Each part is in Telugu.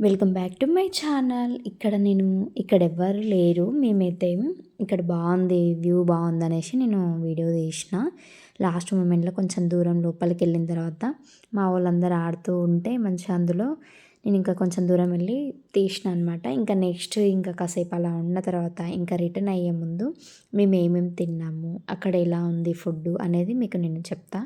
Welcome back to my channel. ఇక్కడ ఎవ్వరు లేరు. మేమైతే ఇక్కడ బాగుంది, వ్యూ బాగుందనేసి నేను వీడియో తీసిన. లాస్ట్ మూమెంట్లో కొంచెం దూరం లోపలికి వెళ్ళిన తర్వాత మా వాళ్ళందరూ ఆడుతూ ఉంటే మంచిగా అందులో నేను ఇంకా కొంచెం దూరం వెళ్ళి తీసిన అనమాట. ఇంకా నెక్స్ట్ ఇంకా కాసేపు అలా ఉన్న తర్వాత ఇంకా రిటర్న్ అయ్యే ముందు మేము ఏమేమి తిన్నాము, అక్కడ ఎలా ఉంది ఫుడ్ అనేది మీకు నేను చెప్తా.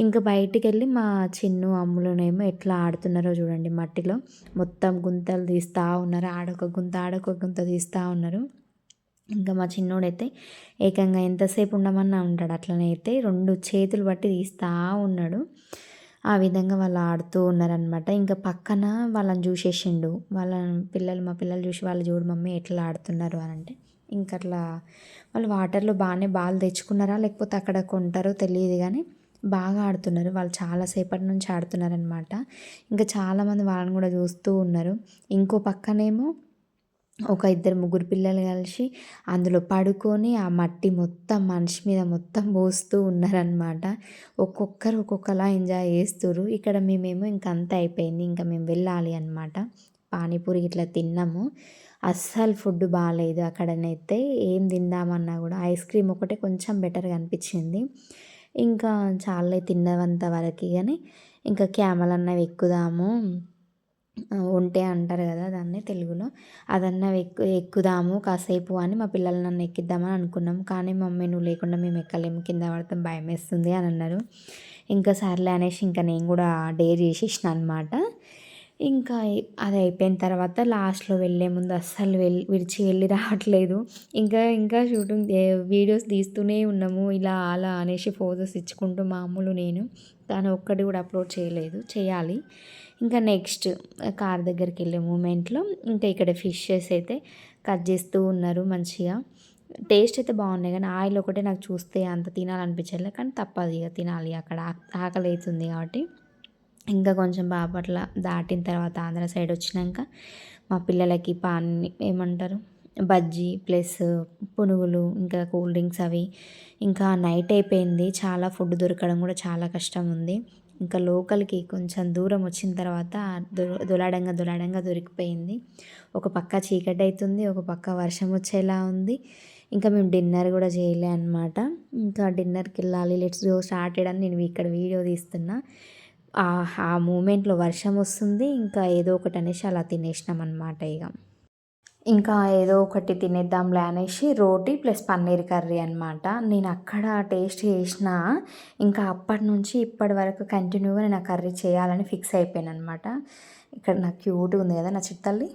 ఇంకా బయటికి వెళ్ళి మా చిన్ను అమ్ములునేమో ఎట్లా ఆడుతున్నారో చూడండి. మట్టిలో మొత్తం గుంతలు తీస్తూ ఉన్నారు, ఆడొక గుంత ఆడొక గుంత తీస్తూ ఉన్నారు. ఇంకా మా చిన్నోడైతే ఏకంగా ఎంతసేపు ఉండమన్నా ఉంటాడు, అట్లనే అయితే 2 చేతులు బట్టి తీస్తూ ఉన్నాడు. ఆ విధంగా వాళ్ళు ఆడుతూ ఉన్నారనమాట. ఇంకా పక్కన వాళ్ళని చూసేసిండు, మా పిల్లలు చూసి వాళ్ళు చూడు మమ్మీ ఎట్లా ఆడుతున్నారు అని అంటే, ఇంకా అట్లా వాళ్ళు వాటర్లో బాగానే బాల్ తెచ్చుకున్నారా లేకపోతే అక్కడ కొంటారో తెలియదు కానీ బాగా ఆడుతున్నారు. వాళ్ళు చాలాసేపటి నుంచి ఆడుతున్నారనమాట. ఇంకా చాలామంది వాళ్ళని కూడా చూస్తూ ఉన్నారు. ఇంకో పక్కనేమో ఒక 2-3 పిల్లలు కలిసి అందులో పడుకొని ఆ మట్టి మొత్తం మనిషి మీద మొత్తం పోస్తూ ఉన్నారనమాట. ఒక్కొక్కరు ఒక్కొక్కలా ఎంజాయ్ చేస్తుర్రు. ఇక్కడ మేమేమో అంతా అయిపోయింది, ఇంకా మేము వెళ్ళాలి అనమాట. పానీపూరి ఇట్లా తిన్నాము. అస్సలు ఫుడ్ బాగాలేదు అక్కడనైతే. ఏం తిందామన్నా కూడా ఐస్ క్రీమ్ ఒకటే కొంచెం బెటర్గా అనిపించింది. ఇంకా చాలే తిన్నవంత వరకు కానీ ఇంకా క్యామెల్ అన్నవి ఎక్కుదాము, ఒంటె అంటారు కదా దాన్ని తెలుగులో, అదన్నా ఎక్కుదాము కాసేపు అని మా పిల్లలు నన్ను ఎక్కిద్దామని అనుకున్నాం. కానీ మమ్మీ నువ్వు లేకుండా మేము ఎక్కలేము, కింద పడతాం, భయం వేస్తుంది అని అన్నారు. ఇంకా సర్లే అనేసి ఇంకా నేను కూడా డేర్ చేసేసిన అనమాట. ఇంకా అది అయిపోయిన తర్వాత లాస్ట్లో వెళ్ళే ముందు అస్సలు విడిచి వెళ్ళి రావట్లేదు. ఇంకా షూటింగ్ వీడియోస్ తీస్తూనే ఉన్నాము, ఇలా అలా అనేసి ఫోటోస్ ఇచ్చుకుంటూ మామూలు నేను దాని ఒక్కటి కూడా అప్లోడ్ చేయాలి. ఇంకా నెక్స్ట్ కార్ దగ్గరికి వెళ్ళే మూమెంట్లో ఇంకా ఇక్కడ ఫిషెస్ అయితే కట్ చేస్తూ ఉన్నారు మంచిగా. టేస్ట్ అయితే బాగున్నాయి కానీ ఆయిల్ ఒకటే నాకు చూస్తే అంత తినాలనిపించలేదు. కానీ తప్పదు, ఇక తినాలి, అక్కడ ఆకలి అవుతుంది కాబట్టి. ఇంకా కొంచెం బాపట్ల దాటిన తర్వాత ఆంధ్ర సైడ్ వచ్చినాక మా పిల్లలకి ఏమంటారు బజ్జీ ప్లస్ పునుగులు ఇంకా కూల్ డ్రింక్స్ అవి. ఇంకా నైట్ అయిపోయింది, చాలా ఫుడ్ దొరకడం కూడా చాలా కష్టం ఉంది. ఇంకా లోకల్కి కొంచెం దూరం వచ్చిన తర్వాత దొలాడంగా దొరికిపోయింది. ఒక పక్క చీకటి అవుతుంది, ఒక పక్క వర్షం వచ్చేలా ఉంది. ఇంకా మేము డిన్నర్ కూడా చేయలే అనమాట. ఇంకా డిన్నర్కి వెళ్ళాలి, లెట్స్ గో స్టార్టెడ్ అని నేను ఇక్కడ వీడియో తీస్తున్నా. ఆ మూమెంట్లో వర్షం వస్తుంది, ఇంకా ఏదో ఒకటి అనేసి అలా తినేసినాం అనమాట. ఇంకా ఏదో ఒకటి తినేద్దాంలే అనేసి రోటీ ప్లస్ పన్నీర్ కర్రీ అనమాట. నేను అక్కడ టేస్ట్ చేసిన ఇంకా అప్పటి నుంచి ఇప్పటి వరకు కంటిన్యూగా నేను ఆ కర్రీ చేయాలని ఫిక్స్ అయిపోయాను అనమాట. ఇక్కడ నాకు క్యూట్గా ఉంది కదా నా చిట్టల్లి.